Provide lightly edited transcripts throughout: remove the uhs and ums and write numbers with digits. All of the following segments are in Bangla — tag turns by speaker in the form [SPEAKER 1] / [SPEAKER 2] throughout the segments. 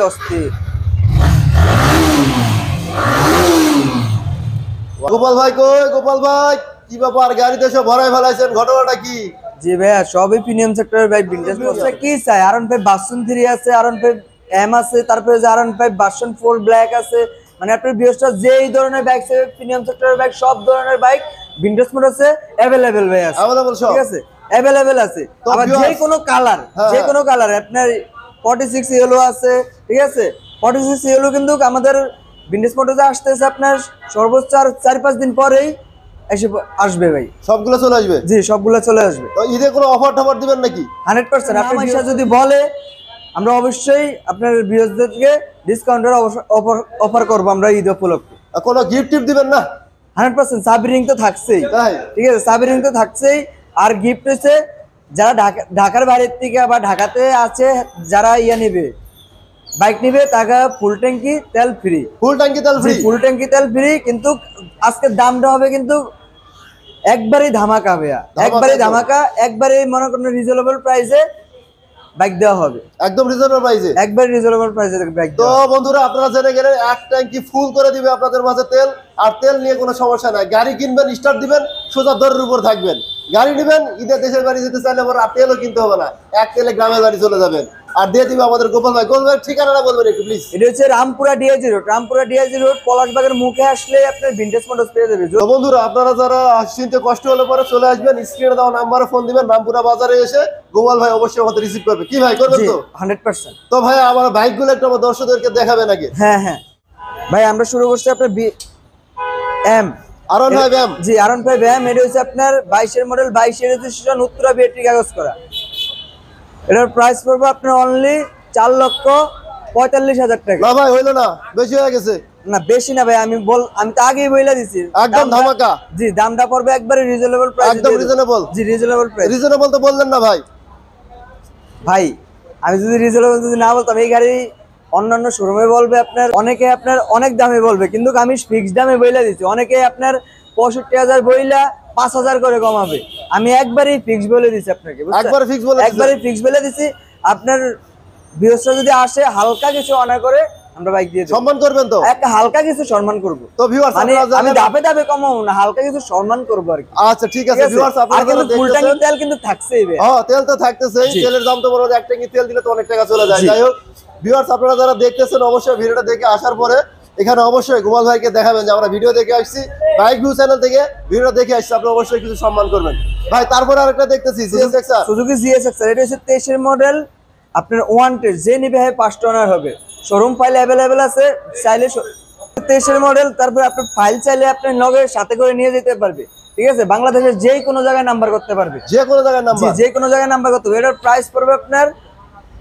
[SPEAKER 1] অস্থির।
[SPEAKER 2] গোপাল ভাই কই? গোপাল ভাই কি ব্যাপার, গাড়িতে সব ভরাই ফেলাইছেন, ঘটনাটা কি?
[SPEAKER 1] জি ভাইয়া, সবই প্রিমিয়াম সেক্টরের বাইক, ভিনটেজ বলছে কি চাই। R15 ভার্সন 3 আছে, R15 M আছে, তারপরে যে R15 ভার্সন 4 ব্ল্যাক আছে। মানে আপনার বিএসটা যেই ধরনের বাইক আছে, প্রিমিয়াম সেক্টরের বাইক, সব ধরনের বাইক ভিনটেজ মোটরসে अवेलेबल ভাই আছে।
[SPEAKER 2] अवेलेबल সব
[SPEAKER 1] ঠিক আছে, अवेलेबल আছে। আবার যে কোনো কালার, যে কোনো কালার আপনার 46 ইয়েলো আছে। ঠিক আছে, 46 ইয়েলো কিন্তু আমাদের ভিনটেজ মোটরসে আসতেছে আপনার সর্বোচ্চ 4-5 দিন পরেই আসবে ভাই।
[SPEAKER 2] সবগুলো চলে আসবে?
[SPEAKER 1] জি, সবগুলো চলে আসবে।
[SPEAKER 2] তো ঈদে কোনো অফার টফার দিবেন নাকি?
[SPEAKER 1] 100%। আপনি যদি বলে আমরা অবশ্যই আপনার ভিউয়ারদেরকে ডিসকাউন্টের অফার করব আমরা ঈদ উপলক্ষে।
[SPEAKER 2] কোনো গিফট টিপ দিবেন না?
[SPEAKER 1] 100% সাবরিং তো থাকছেই।
[SPEAKER 2] তাই?
[SPEAKER 1] ঠিক আছে, সাবরিং তো থাকছেই। আর গিফট হচ্ছে যারা ঢাকার বাইরের থেকে বা ঢাকাতে আছে, যারা নেবে বাইক নিবে, তাকে ফুল ট্যাঙ্কি তেল ফ্রি।
[SPEAKER 2] ফুল ট্যাঙ্কি তেল ফ্রি?
[SPEAKER 1] ফুল ট্যাঙ্কি তেল ফ্রি। কিন্তু আজকে দামটা হবে কিন্তু একবারই ধামাকা ভাইয়া, একবারই ধামাকা, একবারই মনে করেন রিজনেবল প্রাইসে বাইক দেওয়া হবে।
[SPEAKER 2] একদম রিজনেবল প্রাইসে?
[SPEAKER 1] একবার রিজনেবল প্রাইসে বাইক।
[SPEAKER 2] তো বন্ধুরা, আপনারা জেনে গেলেন এক ট্যাঙ্কি ফুল করে দিবে আপনাদের মাঝে তেল। আর তেল নিয়ে কোনো সমস্যা নাই, গাড়ি কিনবেন, স্টার্ট দিবেন, সোজা দরের উপর থাকবেন। গাড়ি নেবেন, ঈদের দেশের বাড়ি যেতে চাইলে আর তেলও কিনতে হবে না, এক তেলে গ্রামের বাড়ি চলে যাবেন। আর দিয়ে দিবে আমাদের গোপাল ভাই। গোপাল ভাই ঠিকানাটা বলবেন একটু প্লিজ।
[SPEAKER 1] এটা হচ্ছে Rampura DIG road. Rampura DIG road পলাশবাগের মুখে আসলে আপনার ভিনটেজ মোটরস পেয়ে যাবেন।
[SPEAKER 2] তো বন্ধুরা, আপনারা যারা চিনতে কষ্ট হলে পরে চলে আসবেন, স্ক্রিনে দেওয়া নাম্বারে ফোন দিবেন, রামপুরা বাজারে এসে গোপাল ভাই অবশ্যই আমাদের রিসিভ করবে। কি ভাই, করবেন তো?
[SPEAKER 1] 100%।
[SPEAKER 2] তো ভাই আমার বাইকগুলো একটু আমার দর্শকদেরকে দেখাবেন আগে।
[SPEAKER 1] হ্যাঁ হ্যাঁ ভাই, আমরা শুরু করছি আপনার এম
[SPEAKER 2] R15 M।
[SPEAKER 1] জি, R15 M। এটা হচ্ছে আপনার 22 মডেল, 22 রেজিস্ট্রেশন, উত্তরা বিএটি কাগজ করা। এটার প্রাইস পড়বে আপনার অনলি 4,45,000 টাকা।
[SPEAKER 2] না ভাই, হইলো না, বেশি হয়ে গেছে।
[SPEAKER 1] না বেশি না ভাই, আমি তো আগেই বলে দিছি
[SPEAKER 2] একদম ধামাকা।
[SPEAKER 1] জি, দামটা পড়বে একবারে রিজনেবল প্রাইস।
[SPEAKER 2] একদম রিজনেবল?
[SPEAKER 1] জি, রিজনেবল প্রাইস।
[SPEAKER 2] রিজনেবল তো বললেন না ভাই।
[SPEAKER 1] ভাই আমি যদি রিজনেবল না বলতাম, এই গাড়ি অন্যান্য শোরুমে বলবে আপনার, অনেকে আপনার অনেক দামে বলবে, কিন্তু আমি ফিক্সড দামে বইলা দিচ্ছি। অনেকে আপনার 65,000 বইলা 5,000 করে কমাবে, আমি একবারই ফিক্স বলে দিচ্ছি আপনাকে।
[SPEAKER 2] একবারই ফিক্স বলে?
[SPEAKER 1] একবারই ফিক্স বলে দিচ্ছি। আপনার ভিউয়ার্সরা যদি আসে, হালকা কিছু অনার করে আমরা বাইক দিয়ে দেব।
[SPEAKER 2] সম্মান করবেন তো?
[SPEAKER 1] একটা হালকা কিছু সম্মান করব।
[SPEAKER 2] তো ভিউয়ার্স,
[SPEAKER 1] মানে আমি দাপে দাপে কমাবো না, হালকা কিছু সম্মান করব আর কি।
[SPEAKER 2] আচ্ছা ঠিক আছে ভিউয়ার্স, আপনারা
[SPEAKER 1] কিন্তু ফুল ট্যাঙ্কি তেল কিন্তু থাকছেই ভাই।
[SPEAKER 2] হ্যাঁ, তেল তো থাকতেছেই। তেলের দাম তো বড়, এক ট্যাঙ্কি তেল দিলে তো অনেক টাকা চলে যায়। যাই হোক ভিউয়ার্স, আপনারা যারা দেখতেছেন অবশ্যই ভিডিওটা দেখে আসার পরে এখানে অবশ্যই গোপাল ভাইকে দেখাবেন যে আমরা ভিডিও দেখে আসছি, বাইক ভিউ চ্যানেল থেকে ভিডিওটা দেখে আসছি। আপনি অবশ্যই কিছু সম্মান করবেন ভাই। তারপরে আরেকটা দেখতেছি জিএসএক্সআর,
[SPEAKER 1] সুজুকি জিএসএক্সআর। এটা হচ্ছে 23 মডেল, আপনার ওয়ান্টেড যে নিবে হয় 5টা অনার হবে। শোরুম ফাইল अवेलेबल আছে, চাইলে 23 মডেল। তারপর আপনার ফাইল চাইলে আপনি নগের সাথে করে নিয়ে যেতে পারবে। ঠিক আছে, বাংলাদেশের যে কোনো জায়গায় নাম্বার করতে পারবে,
[SPEAKER 2] যে কোনো জায়গায় নাম্বার,
[SPEAKER 1] যে কোনো জায়গায় নাম্বার করতে হবে। এটার প্রাইস পড়বে আপনার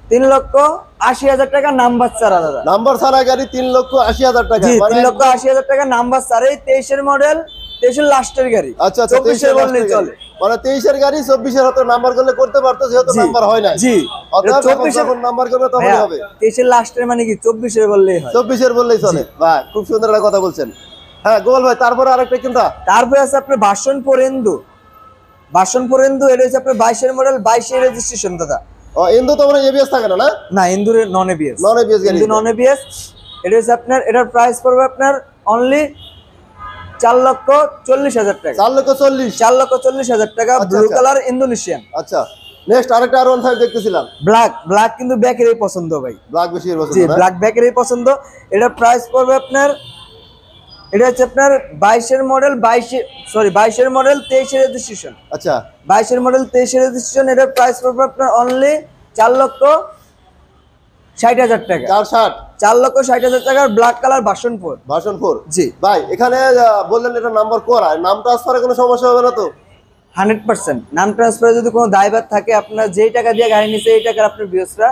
[SPEAKER 1] 3,80,000 টাকা নাম্বার ছাড়া। দাদা
[SPEAKER 2] নাম্বার ছাড়া গাড়ি 3,80,000 টাকা?
[SPEAKER 1] জি, 3,80,000 টাকা নাম্বার ছাড়া। এই 23 মডেল, 23 লাস্টের গাড়ি।
[SPEAKER 2] আচ্ছা,
[SPEAKER 1] 24 বললেই চলে।
[SPEAKER 2] মানে 23 গাড়ি 24 হয়তো নাম্বার করলে করতে পারতো, যেহেতু নাম্বার হয় না।
[SPEAKER 1] জি,
[SPEAKER 2] অর্থাৎ 24 নাম্বার করবে তখনই হবে।
[SPEAKER 1] 23 লাস্টের মানে কি 24 বললেই হয়।
[SPEAKER 2] 24 বললেই চলে। ভাই খুব সুন্দর একটা কথা বলছেন। হ্যাঁ গোপাল ভাই, তারপরে আরেকটা কিনতা?
[SPEAKER 1] তারপরে আছে আপনার ভার্সন 4 এন্দু। ভার্সন 4 এন্দু, এটা হচ্ছে আপনার 22 মডেল, 22 রেজিস্ট্রেশন। দাদা
[SPEAKER 2] ইন্দু তো মানে এবিএস থাকে না?
[SPEAKER 1] না, ইন্দুর নন এবিএস।
[SPEAKER 2] নন এবিএস গাড়ি,
[SPEAKER 1] ইন্দু নন এবিএস। এটা হচ্ছে আপনার, এটার প্রাইস পড়বে আপনার অনলি 4,40,000 টাকা।
[SPEAKER 2] 4,40,000
[SPEAKER 1] টাকা। Blue colour Indonesian.
[SPEAKER 2] আচ্ছা, নেক্সট আরেকটা R15 দেখতেছিলাম।
[SPEAKER 1] ব্ল্যাক কিন্তু ব্যাকেরই পছন্দ ভাই।
[SPEAKER 2] ব্ল্যাক বেশি পছন্দ?
[SPEAKER 1] জি, ব্ল্যাক ব্যাকেরই পছন্দ। এটার প্রাইস পড়বে আপনার, এটা হচ্ছে আপনার 22 মডেল, 22 মডেল 23 রেজিস্ট্রেশন।
[SPEAKER 2] আচ্ছা,
[SPEAKER 1] 22 মডেল 23 রেজিস্ট্রেশন। এটার প্রাইস পড়বে আপনার অনলি 4,60,000 টাকা। 4,60,000 টাকার ব্ল্যাক কালার ভার্সন 4।
[SPEAKER 2] ভার্সন 4?
[SPEAKER 1] জি
[SPEAKER 2] ভাই, এখানে বললেন এটা নাম্বার করা, নাম ট্রান্সফারে কোনো সমস্যা হবে না তো?
[SPEAKER 1] 100%। নাম ট্রান্সফারে যদি কোনো দায়ভার থাকে, আপনার যেই টাকা দিয়ে গাড়ি নিছে এই টাকার আপনার ভিউয়ার্সরা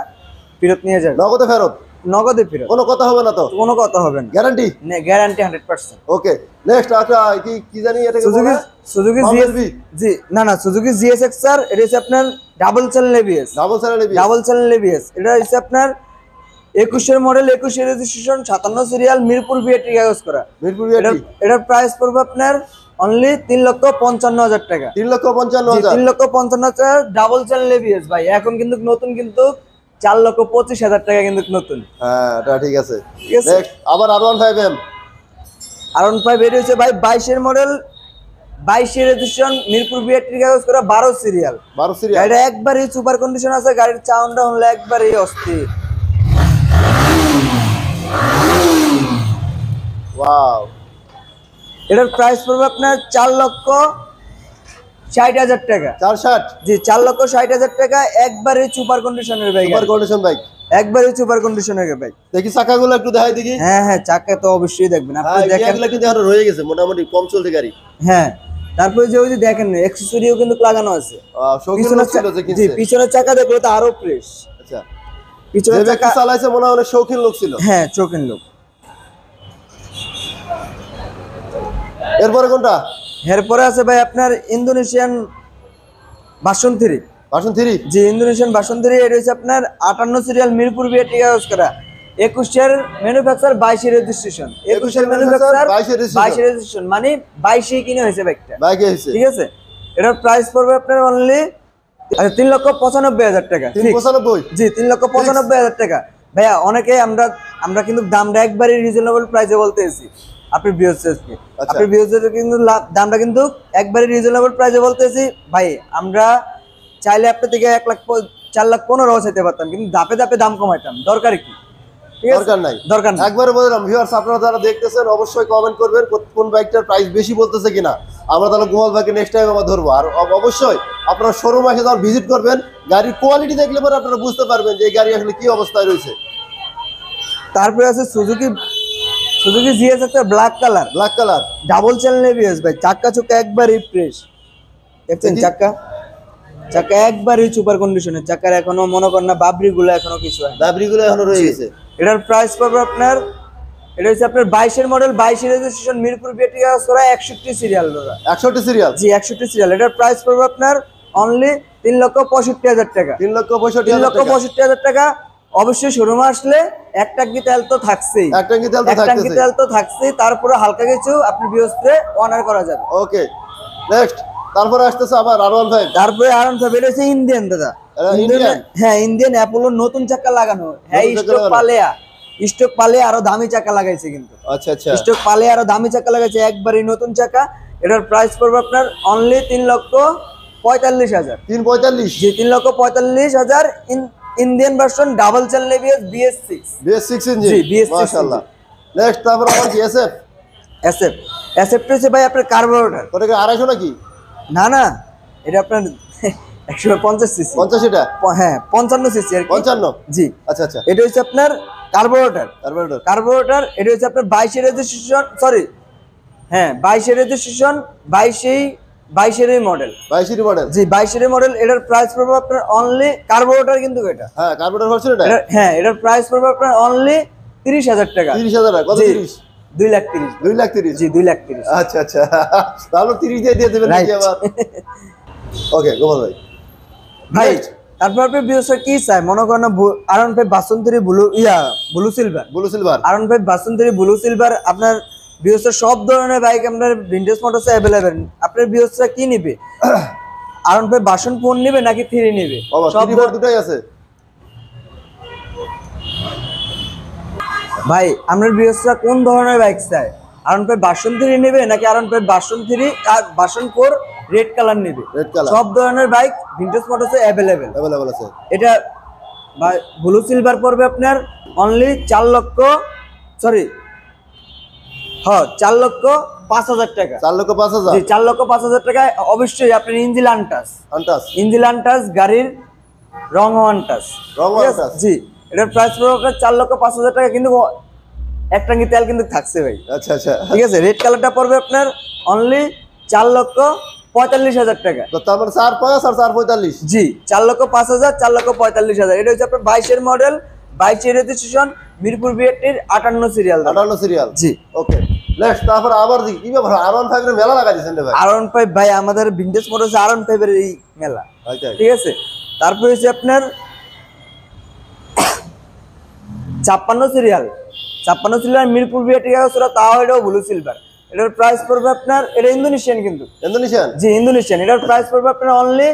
[SPEAKER 1] ফেরত নিয়ে যাবে।
[SPEAKER 2] নগদে ফেরত?
[SPEAKER 1] নগদে ফেরত।
[SPEAKER 2] কোনো কথা হবে না তো?
[SPEAKER 1] কোনো কথা হবে না,
[SPEAKER 2] গ্যারান্টি?
[SPEAKER 1] গ্যারান্টি 100%।
[SPEAKER 2] ওকে, নেক্সট আচ্ছা কি জানি এটাকে বলে?
[SPEAKER 1] Suzuki GSB. জি না, সুজুকি জিএসএক্সআর। এটা হচ্ছে আপনার double channel ABS. Double channel ABS. এটা হচ্ছে আপনার 21 model, 21 registration, 57 serial, Mirpur BAT কাগজ করা।
[SPEAKER 2] মিরপুর বিএটি।
[SPEAKER 1] এটার প্রাইস পড়বে আপনার অনলি 3,55,000 টাকা।
[SPEAKER 2] 3,55,000?
[SPEAKER 1] 3,55,000 ডাবল চ্যানেল এবিএস ভাই। এখন কিন্তু নতুন কিন্তু 4,25,000 টাকা কিন্তু নতুন।
[SPEAKER 2] হ্যাঁ এটা ঠিক আছে।
[SPEAKER 1] ঠিক আছে।
[SPEAKER 2] নেক্সট আবার R15M
[SPEAKER 1] R15 বের হয়েছে ভাই 22 এর মডেল, 22 রেজিস্ট্রেশন, মিরপুর বিআরটি কাগজ করা, 12 সিরিয়াল।
[SPEAKER 2] 12 সিরিয়াল।
[SPEAKER 1] গাড়িটা একবারই সুপার কন্ডিশন আছে, গাড়ির সাউন্ডটা হলো একবারই অস্থির।
[SPEAKER 2] ওয়াও,
[SPEAKER 1] এটার প্রাইস পড়বে আপনার 4,60,000 টাকা।
[SPEAKER 2] 460
[SPEAKER 1] জি 4,60,000 টাকা, একবারই সুপার কন্ডিশনের বাইক,
[SPEAKER 2] সুপার কন্ডিশন বাইক।
[SPEAKER 1] একবারই সুপার কন্ডিশনের বাইক।
[SPEAKER 2] দেখি চাকাগুলো একটু দেখাই দেখি।
[SPEAKER 1] হ্যাঁ হ্যাঁ, চাকা তো অবশ্যই দেখবেন আপনি,
[SPEAKER 2] হ্যাঁ
[SPEAKER 1] দেখেন।
[SPEAKER 2] এগুলো কিন্তু এখনো রয়ে গেছে, মোটামুটি কম চলতে গাড়ি।
[SPEAKER 1] হ্যাঁ, তারপরে যে ওই যে দেখেন অ্যাকসেসরিও কিন্তু লাগানো আছে।
[SPEAKER 2] শৌখিন লোক ছিল যে
[SPEAKER 1] জি
[SPEAKER 2] কিনছে।
[SPEAKER 1] পিছনের চাকা দেখলে তো আরো ফ্রেশ।
[SPEAKER 2] আচ্ছা, যে
[SPEAKER 1] পিছনের
[SPEAKER 2] ব্যক্তি
[SPEAKER 1] চাকা,
[SPEAKER 2] চালাইছে মনে হয় অনেক শৌখিন লোক ছিল।
[SPEAKER 1] হ্যাঁ চোখের লোক।
[SPEAKER 2] এরপরে কোনটা?
[SPEAKER 1] এরপরে আছে ভাই আপনার ইন্দোনেশিয়ান ভার্সন 3।
[SPEAKER 2] ভার্সন 3।
[SPEAKER 1] জি ইন্দোনেশিয়ান ভার্সন 3, এটা হচ্ছে আপনার 58 সিরিয়াল, মিরপুর বিআরটি কাগজ করা, 21 এর ম্যানুফ্যাকচার, 22 এর রেজিস্ট্রেশন। 21 এর ম্যানুফ্যাকচার, 22 এর রেজিস্ট্রেশন, মানে 22 এ কিনে হয়েছে বাইকটা।
[SPEAKER 2] বাইকে হইছে
[SPEAKER 1] ঠিক আছে। এটার প্রাইস পড়বে আপনার অনলি 3,95,000 টাকা।
[SPEAKER 2] 395।
[SPEAKER 1] জি 3,95,000 টাকা। ভাইয়া অনেকে আমরা কিন্তু দামটা একবারই রিজনেবল প্রাইসে বলতেছি আপনি ভিউয়ার্সকে।
[SPEAKER 2] আচ্ছা।
[SPEAKER 1] আপনি ভিউয়ার্সদের কিন্তু দামটা কিন্তু একবারই রিজনেবল প্রাইসে বলতেছি ভাই। আমরা চাইলে আপনার থেকে 4,15,000 চাইতে পারতাম, কিন্তু ধাপে ধাপে দাম কমাইতাম, দরকার কি? ঠিক আছে?
[SPEAKER 2] দরকার নাই,
[SPEAKER 1] দরকার নাই।
[SPEAKER 2] একবারে বললাম ভিউয়ার্স, আপনারা যারা দেখতেছেন অবশ্যই কমেন্ট করবেন কোন বাইকটার প্রাইস বেশি বলতেছে কিনা। আমরা তাহলে গোপাল ভাইকে নেক্সট টাইম আবার ধরবো। আর অবশ্যই আপনারা শোরুম এসে যখন ভিজিট করবেন, গাড়ির কোয়ালিটি দেখলে পরে আপনারা বুঝতে পারবেন যে এই গাড়ি আসলে কি অবস্থায় রয়েছে।
[SPEAKER 1] তারপরে আছে সুজুকি জিএস, একটা black colour,
[SPEAKER 2] black colour,
[SPEAKER 1] double channel ABS ভাই, চাক্কা চোখা একবারই ফ্রেশ। দেখছেন
[SPEAKER 2] দেখি।
[SPEAKER 1] চাক্কা একবারই সুপার কন্ডিশনের, চাকার এখনো মনে করেন না বাবরি গুলো এখনো কিছু হয় না।
[SPEAKER 2] দাবরিগুলো এখনো রয়ে গেছে।
[SPEAKER 1] এটার প্রাইস পাবে আপনার, এটা হচ্ছে আপনার 22 এর মডেল, 22 এর রেজিস্ট্রেশন, মিরপুর বিআরটি কাগজ করা, 61 সিরিয়াল।
[SPEAKER 2] 61 সিরিয়াল।
[SPEAKER 1] জি 61 সিরিয়াল। এটার প্রাইস পাবে আপনার অনলি 3,65,000 টাকা।
[SPEAKER 2] 3,65,000
[SPEAKER 1] টাকা। অবশ্যই শোরুমে আসলে এক ট্যাঙ্কি তেল তো থাকছেই,
[SPEAKER 2] এক ট্যাঙ্কি তেল তো
[SPEAKER 1] এক ট্যাঙ্কি
[SPEAKER 2] থাকতেছে।
[SPEAKER 1] তেল তো থাকছেই, তারপরে হালকা কিছু আপনি বিওসতে অনার করা যাবে।
[SPEAKER 2] ওকে নেক্সট, তারপরে আসতেছে আবার R15।
[SPEAKER 1] তারপরে R15 এটা হচ্ছে ইন্ডিয়ান দাদা।
[SPEAKER 2] ইন্ডিয়ান?
[SPEAKER 1] হ্যাঁ ইন্ডিয়ান, অ্যাপোলোর নতুন চাকা লাগানো। হ্যাঁ
[SPEAKER 2] নতুন চাকা
[SPEAKER 1] স্টক পালে আরো দামি চাকা লাগাইছে কিন্তু।
[SPEAKER 2] আচ্ছা আচ্ছা,
[SPEAKER 1] স্টক পালে আরো দামি চাকা লাগাইছে, একবারই নতুন চাকা। এটার প্রাইস পড়বে আপনার অনলি 3,45,000।
[SPEAKER 2] 345।
[SPEAKER 1] জি 3,45,000, Indian version, double channel ABS, BS6।
[SPEAKER 2] BS6 engine.
[SPEAKER 1] জি, BS6
[SPEAKER 2] মাশাআল্লাহ। নেক্সট তারপর আবার কি SF?
[SPEAKER 1] SF হচ্ছে ভাই আপনার কার্বোরেটর।
[SPEAKER 2] ওটা কি 250 নাকি?
[SPEAKER 1] না এটা আপনার 150 সিসি।
[SPEAKER 2] 50 এটা?
[SPEAKER 1] হ্যাঁ 55 সিসি আর কি।
[SPEAKER 2] 55।
[SPEAKER 1] জি
[SPEAKER 2] আচ্ছা আচ্ছা,
[SPEAKER 1] এটা হচ্ছে আপনার কার্বোরেটর।
[SPEAKER 2] কার্বোরেটর।
[SPEAKER 1] এটা হচ্ছে আপনার 22 এর রেজিস্ট্রেশন, সরি হ্যাঁ 22 এর রেজিস্ট্রেশন, 22 এর মডেল।
[SPEAKER 2] 22 এর মডেল।
[SPEAKER 1] জি 22 এর মডেল। এটার প্রাইস পড়বে আপনার অনলি, কার্বোরেটর কিন্তু এটা।
[SPEAKER 2] হ্যাঁ কার্বোরেটর ভার্সন এটা।
[SPEAKER 1] হ্যাঁ এটার প্রাইস পড়বে আপনার অনলি 30,000 টাকা।
[SPEAKER 2] 30,000 টাকা? কত?
[SPEAKER 1] জি,
[SPEAKER 2] 30?
[SPEAKER 1] 2,30,000।
[SPEAKER 2] 2,30,000?
[SPEAKER 1] জি 2,30,000।
[SPEAKER 2] আচ্ছা আচ্ছা, তাহলে 30 দিয়ে দেবেন নাকি আবার? ওকে গোপাল ভাই।
[SPEAKER 1] ভাই
[SPEAKER 2] Next.
[SPEAKER 1] তারপর আপনি বিএসআর কি চাই মনে করেন না, R15 version 3 blue silver.
[SPEAKER 2] Blue silver.
[SPEAKER 1] R15 version 3 blue silver, আপনার বিএসআর সব ধরনের বাইক আপনার ভিনটেজ মোটরসে अवेलेबल। আপনার বিএসআর কি নেবে? R15 ভার্সন 4 নেবে নাকি 3 নেবে?
[SPEAKER 2] সব দুটোই আছে
[SPEAKER 1] ভাই আপনার বিএসআর কোন ধরনের বাইক চাই? R15 ভার্সন 3 নেবে নাকি R15 ভার্সন 3 আর ভার্সন 4 রেড কালার নেবে?
[SPEAKER 2] Red colour.
[SPEAKER 1] সব ধরনের বাইক ভিনটেজ মোটরসে अवेलेबल
[SPEAKER 2] আছে।
[SPEAKER 1] এটা ব্লু সিলভার পড়বে আপনার অনলি 4,05,000 টাকা।
[SPEAKER 2] 4,05,000।
[SPEAKER 1] জি 4,05,000 টাকায় অবশ্যই আপনার ইঞ্জিন আনটাচ গাড়ির রং আনটাচ। জি এটার প্রাইস পড়বে আপনার 4,05,000 টাকা, কিন্তু এক ট্যাঙ্কি তেল কিন্তু থাকছে ভাই।
[SPEAKER 2] আচ্ছা আচ্ছা,
[SPEAKER 1] ঠিক আছে। রেড কালারটা পড়বে আপনার অনলি 4,45,000 টাকা।
[SPEAKER 2] তো তার মানে 4,5 আর 4,45।
[SPEAKER 1] জি 4,05,000, 4,45,000। এটা হচ্ছে আপনার 22 এর মডেল, 22 এর রেজিস্ট্রেশন, মিরপুর বিআরটির 58 সিরিয়াল।
[SPEAKER 2] 58 সিরিয়াল।
[SPEAKER 1] জি
[SPEAKER 2] ওকে নেক্সট, তারপর আবার দেখি কি ব্যাপার, R15 এর মেলা লাগা দিয়েছেন রে ভাই।
[SPEAKER 1] R15 ভাই আমাদের ভিনটেজ মোটরস R15 এর এই মেলা।
[SPEAKER 2] আচ্ছা
[SPEAKER 1] ঠিক আছে। তারপর হচ্ছে আপনার 56 সিরিয়াল, মিরপুর বিআরটি কাগজ করা, তাও এটাও ব্লু সিলভার। এটার প্রাইস পড়বে আপনার, এটা ইন্দোনেশিয়ান কিন্তু।
[SPEAKER 2] ইন্দোনেশিয়ান?
[SPEAKER 1] জি ইন্দোনেশিয়ান। এটার প্রাইস পড়বে আপনার অনলি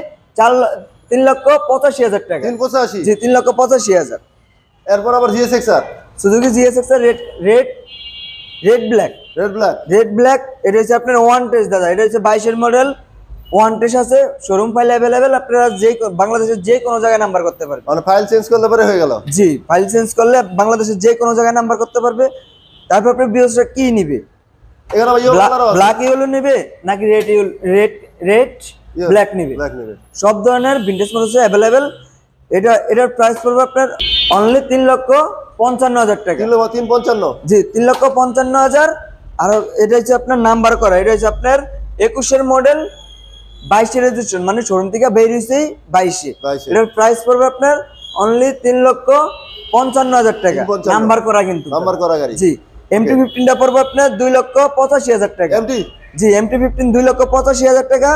[SPEAKER 1] 3,85,000 টাকা।
[SPEAKER 2] 385।
[SPEAKER 1] জি 3,85,000।
[SPEAKER 2] এরপর আবার জিএসএক্স আর
[SPEAKER 1] সুজুকি জিএসএক্স এর রেড ব্ল্যাক।
[SPEAKER 2] রেড ব্ল্যাক
[SPEAKER 1] এটা হচ্ছে আপনার ওয়ান টেস্ট দাদা। এটা হচ্ছে 22 মডেল, ওয়ান টেস্ট আছে, শোরুম ফাইল অ্যাভেলেবেল। আপনারা বাংলাদেশের যে কোনো জায়গায় নাম্বার করতে পারবেন।
[SPEAKER 2] মানে ফাইল চেঞ্জ করলে পরে হয়ে গেল।
[SPEAKER 1] জি, ফাইল চেঞ্জ করলে বাংলাদেশের যে কোনো জায়গায় নাম্বার করতে পারবে। তারপর আপনি বিওসটা কি নিবে,
[SPEAKER 2] এখানে আবার ইয়েলো কালার আছে।
[SPEAKER 1] ব্ল্যাক ইয়েলো নেবে নাকি রেড ব্ল্যাক নেবে?
[SPEAKER 2] ব্ল্যাক নেবে।
[SPEAKER 1] সব ধরনের ভিনটেজ মডেল অ্যাভেলেবেল। এটার প্রাইস পড়বে আপনার অনলি 3,55,000 টাকা।
[SPEAKER 2] 3,55,000।
[SPEAKER 1] জি 3,55,000। আর এটা হচ্ছে আপনার নাম্বার করা। এটা হচ্ছে আপনার 21 মডেল, 22 রেজিস্ট্রেশন, মানে শোরুম থেকে বের হয়েছে 22। এটার প্রাইস পড়বে আপনার অনলি 3,55,000 টাকা।
[SPEAKER 2] 3,55,000
[SPEAKER 1] নাম্বার করা কিন্তু,
[SPEAKER 2] নাম্বার করা গাড়ি।
[SPEAKER 1] জি। MT-15 টা পড়বে আপনার 2,85,000 টাকা।
[SPEAKER 2] এমটি
[SPEAKER 1] জি MT-15 2,85,000 টাকা।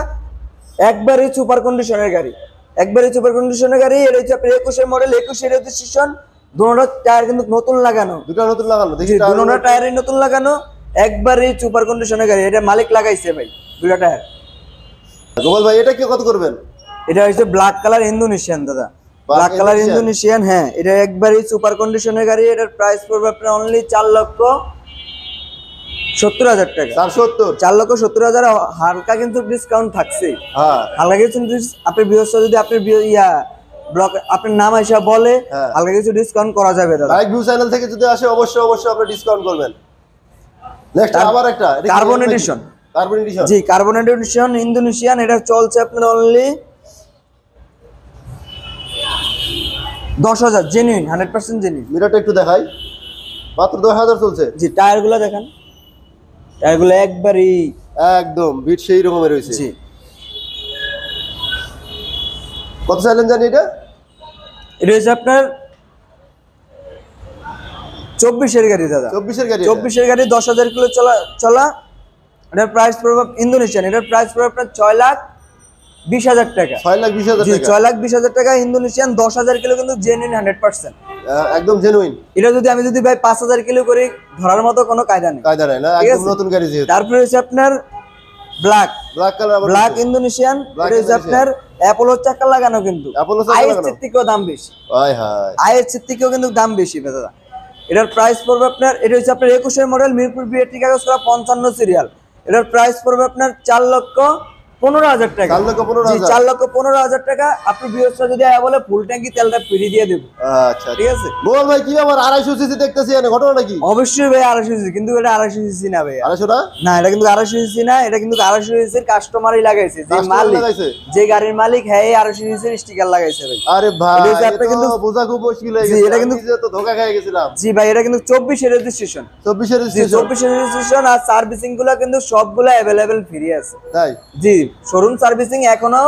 [SPEAKER 1] একবারই সুপার কন্ডিশনের গাড়ি, একবারই সুপার কন্ডিশনের গাড়ি। এটা হচ্ছে আপনার 21 মডেল, 21 রেজিস্ট্রেশন। দুটোটা টায়ার কিন্তু নতুন লাগানো,
[SPEAKER 2] দুটো নতুন লাগানো। দেখি
[SPEAKER 1] দুটোটা টায়ারই নতুন লাগানো, একবারই সুপার কন্ডিশনের গাড়ি। এটা মালিক লাগাইছে ভাই দুটো টায়ার।
[SPEAKER 2] গোপাল ভাই এটা কি কত করবেন?
[SPEAKER 1] এটা হচ্ছে ব্ল্যাক কালার ইন্দোনেশিয়ান দাদা, ব্ল্যাক কালার ইন্দোনেশিয়ান। হ্যাঁ, এটা একবারই সুপার কন্ডিশনের গাড়ি। এটার প্রাইস পড়বে আপনার অনলি 4,70,000 টাকা। 4,70,000। হালকা কিন্তু ডিসকাউন্ট থাকছে।
[SPEAKER 2] হ্যাঁ,
[SPEAKER 1] হালকা কিছু আপনি বিয়সটা যদি আপনি ব্লক আপনার নাম এসে বলে, হালকা কিছু ডিসকাউন্ট করা যাবে দাদা।
[SPEAKER 2] লাইক ভিউ চ্যানেল থেকে যদি আসে অবশ্যই আপনি ডিসকাউন্ট করবেন। নেক্সট আবার একটা
[SPEAKER 1] কার্বন এডিশন। জি কার্বন এডিশন ইন্দোনেশিয়ান। এটা চলছে আপনার অনলি 10,000 জেনুইন, 100% জেনুইন।
[SPEAKER 2] মিরারটা একটু দেখাই, মাত্র 10,000 চলছে।
[SPEAKER 1] জি টায়ারগুলো দেখেন, টায়ারগুলো একবারই
[SPEAKER 2] একদম বিট সেই রকমের রয়েছে।
[SPEAKER 1] জি।
[SPEAKER 2] কত চাইলেন জানি এটা?
[SPEAKER 1] এটা হচ্ছে আপনার 24 গাড়ি দাদা।
[SPEAKER 2] 24 গাড়ি।
[SPEAKER 1] 24 গাড়ি 10,000 কিলো চলা। এটার প্রাইস পড়বে ইন্দোনেশিয়ান। এটার প্রাইস পড়বে আপনার 6,20,000 টাকা।
[SPEAKER 2] 6,20,000
[SPEAKER 1] জি
[SPEAKER 2] টাকা।
[SPEAKER 1] 6,20,000 টাকা ইন্দোনেশিয়ান। 10,000 কিলো কিন্তু জেনুইন 100%।
[SPEAKER 2] একদম জেনুইন।
[SPEAKER 1] এটা আমি যদি ভাই 5,000 কিলো করে ধরার মতো কোনো কায়দা নেই।
[SPEAKER 2] কায়দা নাই না, একদম নতুন গাড়ি যেহেতু।
[SPEAKER 1] তারপরে হচ্ছে আপনার ব্ল্যাক
[SPEAKER 2] কালার,
[SPEAKER 1] ব্ল্যাক ইন্দোনেশিয়ান। এটা হচ্ছে আপনার অ্যাপোলো চাকা লাগানো, কিন্তু আইএস থেকেও দাম বেশি। আইএস থেকেও কিন্তু দাম বেশি দাদা। এটার প্রাইস পড়বে আপনার, এটা হচ্ছে আপনার 21 মডেল, মিরপুর বিএটি কাগজ করা, 55 সিরিয়াল। এটার প্রাইস পড়বে আপনার 4,15,000 টাকা। 4,15,000 টাকা। আপনি বিয়সটা যদি বলে ফুল ট্যাঙ্কি তেলটা ফ্রি দিয়ে দেবো।
[SPEAKER 2] আচ্ছা,
[SPEAKER 1] ঠিক আছে।
[SPEAKER 2] গোপাল ভাই কি আবার 250 সিসি দেখতেছি, এখানে ঘটনাটা কি?
[SPEAKER 1] অবশ্যই ভাই 250 সিসি, কিন্তু এটা 250 সিসি না ভাই।
[SPEAKER 2] 250 না?
[SPEAKER 1] না, এটা কিন্তু 250 সিসি না। এটা কিন্তু 250 সিসির কাস্টমারই লাগাইছে, যে মালিক, যে গাড়ির মালিক, হ্যাঁ 250 সিসির স্টিকার লাগাইছে ভাই।
[SPEAKER 2] আরে ভাই
[SPEAKER 1] এটা কিন্তু
[SPEAKER 2] বোঝা খুব মুশকিল হয়ে গেছে।
[SPEAKER 1] এটা কিন্তু
[SPEAKER 2] তো ধোকা খেয়ে গেছিলাম।
[SPEAKER 1] জি ভাই, এটা কিন্তু 24 রেজিস্ট্রেশন।
[SPEAKER 2] 24
[SPEAKER 1] রেজিস্ট্রেশন। আর সার্ভিসিং গুলো কিন্তু সবগুলো अवेलेबल ফ্রি আছে।
[SPEAKER 2] তাই?
[SPEAKER 1] জি, শোরুম সার্ভিসিং এখনো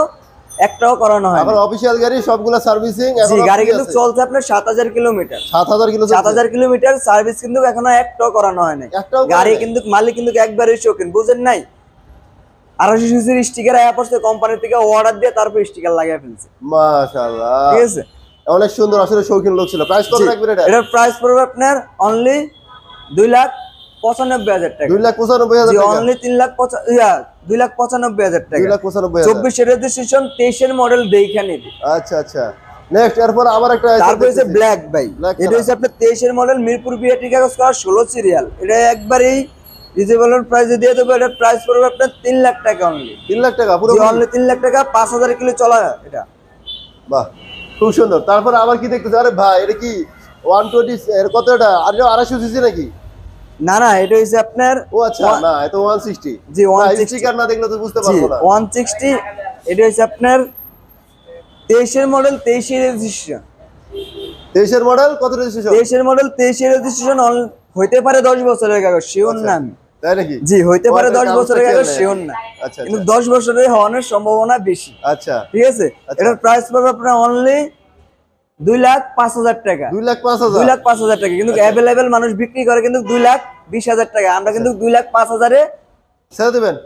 [SPEAKER 1] একটাও করানো হয়।
[SPEAKER 2] আবার অফিশিয়াল গাড়ি সবগুলো সার্ভিসিং
[SPEAKER 1] জি, গাড়ি কিন্তু চলছে আপনার 7,000 কিলোমিটার। 7,000 কিলোমিটার সার্ভিস কিন্তু এখনো একটাও করানো হয় নাই। গাড়ি কিন্তু মালিক কিন্তু একবারই শৌখিন, বুঝেন নাই? 250 সিসির স্টিকার আয়া পড়ছে কোম্পানি থেকে, অর্ডার দিয়ে তারপর স্টিকার লাগিয়ে ফেলছে।
[SPEAKER 2] মাশাআল্লাহ,
[SPEAKER 1] ঠিক আছে।
[SPEAKER 2] অনেক সুন্দর, আসলে শৌখিন লোক ছিল। প্রাইস কত রাখবেন এটা?
[SPEAKER 1] এটার প্রাইস পড়বে আপনার অনলি 2,95,000 টাকা।
[SPEAKER 2] 2,95,000 টাকা।
[SPEAKER 1] অনলি 2,95,000 টাকা।
[SPEAKER 2] 2,95,000।
[SPEAKER 1] 24 রেজিস্ট্রেশন, 23 মডেল দেখে নিবে।
[SPEAKER 2] আচ্ছা আচ্ছা। নেক্সট এরপর আবার একটা
[SPEAKER 1] তারপর হচ্ছে ব্ল্যাক ভাই। এটা হচ্ছে আপনার 23 মডেল, মিরপুর বিএটি কাগজ করা, 16 সিরিয়াল। এটা একবারই রিজনেবল প্রাইসে দিয়ে দেবো। এটার প্রাইস পড়বে আপনার 3 লাখ টাকা অনলি।
[SPEAKER 2] 3 লাখ টাকা পুরো?
[SPEAKER 1] অনলি 3 লাখ টাকা। 5,000 কিলো চলা এটা।
[SPEAKER 2] বাহ, খুব সুন্দর। তারপর আবার কি দেখতেছ? আরে ভাই এটা কি 120 এর কত? এটা আর 250 সিসি নাকি?
[SPEAKER 1] না না, এটা হচ্ছে আপনার,
[SPEAKER 2] ও আচ্ছা, না এটা 160।
[SPEAKER 1] জি 160।
[SPEAKER 2] স্টিকার না দেখলে তো বুঝতে পারবো না।
[SPEAKER 1] 160। এটা হচ্ছে আপনার 23 মডেল, 23 রেজিস্ট্রেশন।
[SPEAKER 2] 23 মডেল, কত রেজিস্ট্রেশন?
[SPEAKER 1] 23 model, 23 registration. হইতে পারে 10 বছরের কাগজ, শিওর না আমি।
[SPEAKER 2] তাই নাকি?
[SPEAKER 1] জি, হইতে পারে 10 বছরের কাগজ, শিওর না।
[SPEAKER 2] আচ্ছা,
[SPEAKER 1] কিন্তু 10 বছরের হওয়ার সম্ভাবনা বেশি।
[SPEAKER 2] আচ্ছা,
[SPEAKER 1] ঠিক আছে। এটার প্রাইস পড়বে আপনার অনলি 2,05,000 টাকা।
[SPEAKER 2] 2,05,000।
[SPEAKER 1] 2,05,000 টাকা। কিন্তু অ্যাভেলেবেল মানুষ বিক্রি করে কিন্তু 2,20,000 টাকা। আমরা কিন্তু 2,05,000 এ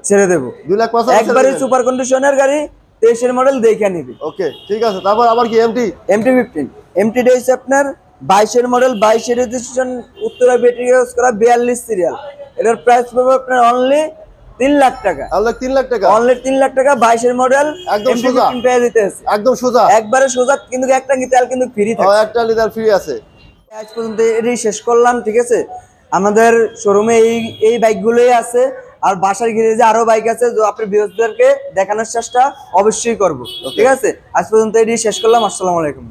[SPEAKER 1] ছেড়ে দেবো।
[SPEAKER 2] 2,05,000
[SPEAKER 1] একবারই সুপার কন্ডিশনের গাড়ি, 23 মডেল দেখে নিবি।
[SPEAKER 2] ওকে, ঠিক আছে। তারপর আবার কি
[SPEAKER 1] MT-15। MT-টা হচ্ছে আপনার 22 model, 22 registration, Uttara battery use করা, 42 সিরিয়াল। এটার প্রাইস পাবে আপনার অনলি 3 লাখ টাকা,
[SPEAKER 2] আনলক 3 লাখ টাকা,
[SPEAKER 1] অনলি 3 লাখ টাকা 22 এর মডেল,
[SPEAKER 2] একদম সোজা
[SPEAKER 1] পেয়ে দিতেছে,
[SPEAKER 2] একদম সোজা,
[SPEAKER 1] একবারে সোজা, কিন্তু একটা কি তেল কিন্তু ফ্রি
[SPEAKER 2] ও
[SPEAKER 1] থাকে।
[SPEAKER 2] একটা লিটার ফ্রি আছে।
[SPEAKER 1] আজ পর্যন্ত এটাই শেষ করলাম, ঠিক আছে। আমাদের শোরুমে এই বাইকগুলোই আছে, আর বাসার গ্যারেজে আরো বাইক আছে, তো আপনি ভিউয়ারদেরকে দেখানোর চেষ্টা অবশ্যই করব, ঠিক আছে। আজ পর্যন্ত এটাই শেষ করলাম। আসসালামু আলাইকুম।